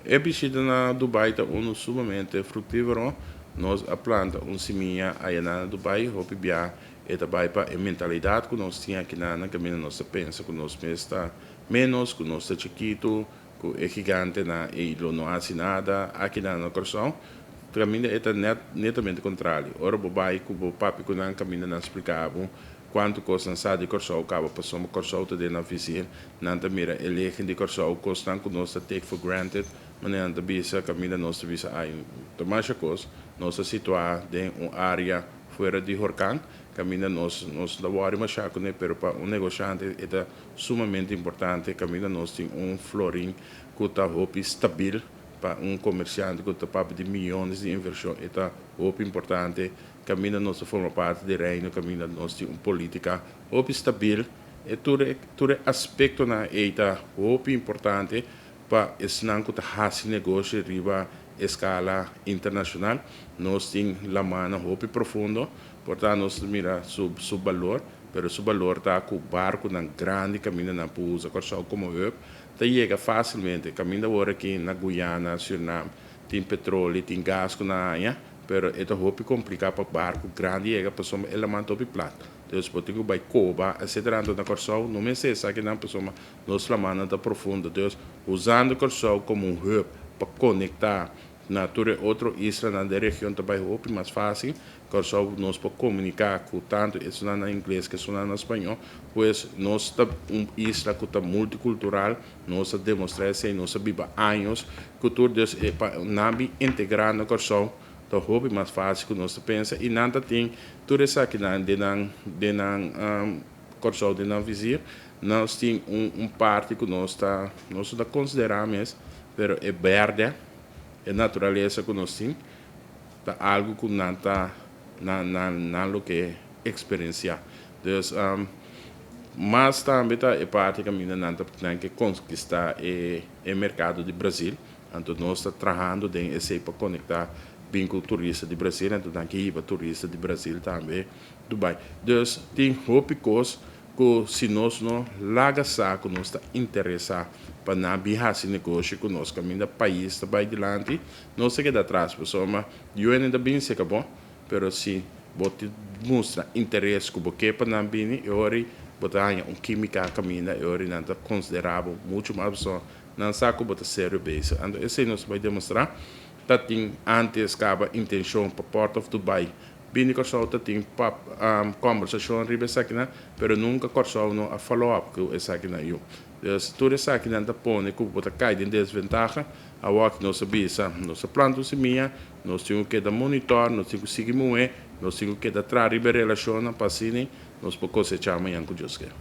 a visita na Dubai é sumamente frutífero. Nós a planta seminha aí na Dubai, hope bia e também para a mentalidade que nós tínhamos aqui na caminho nós pensa que nós está menos, que nós está chiquito, que é gigante na e não há nada aqui na coração. Caminho é netamente contrário. Ora, o bai que o papi que não caminha não explicava quanto custa sa de corso acaba passou uma corso de na oficina não mira ele de corso custa que nós take for granted mas não bisa caminha nós bisa aí tomacha cos nós situar em uma área fora de Horcan caminha nós da wari machaco né pero para negociante é sumamente importante caminha nós tem florim que está hope stabil para comerciante que está papo de milhões de inversão é hope importante caminha nossa forma parte do reino caminha nossa política hope stabil e tudo aspecto na eita hope importante para esnan que tá negócio riba escala internacional nós tem la mano hope profundo portanto nós mira su valor pero su valor tá com barco na grande caminha na pousa corso como eu tá chega facilmente caminha agora aqui na Guiana Suriname tem petróleo tem gás com na área pero é hope complicado para barco grande chega para soma elemento de plata Deus pode ter vai coba etc na corso não me sei se aqui na pessoa nós la mano tá profunda Deus usando corso como hub para conectar na outra isla na região também hope mais fácil corso nós para comunicar com tanto isso na inglês que isso na espanhol pois nós tá isla que tá multicultural nós demonstrar se nós vive anos cultura Deus é para nabi integrar no corso então hope mais fácil que nós pensa e nada tem tudo isso aqui na corso de na visir nós tem parte que nós tá consideramos pero é verde é natureza que nós temos tá algo que não tá na lo que experienciar então mas também tá é parte que a minha não tem que conquistar o mercado do Brasil então nós está trabalhando em esse para conectar bem com o turista do Brasil então aqui para turista do Brasil também Dubai então tem hopicos que se nós não larga saco nós está interessado para não viajar esse negócio que nós caminho do país vai adiante não se queda atrás pessoal mas eu ainda bem sei que bom pero se você mostra interesse que você para não vir e ora botar química caminha e ora não está considerável muito mais pessoal não sabe que você sério bem então esse nós vai demonstrar tem antes acaba intenção para Port of Dubai bem corso tem conversação riba aqui na pero nunca corso não a follow up que essa aqui na eu tudo isso aqui não põe que você cai em desvantagem a walk nós sabia nós planta seminha nós temos que dar monitor nós temos que seguir muito nós temos que dar trazer relação para assim nós podemos cosechar amanhã com Deus quer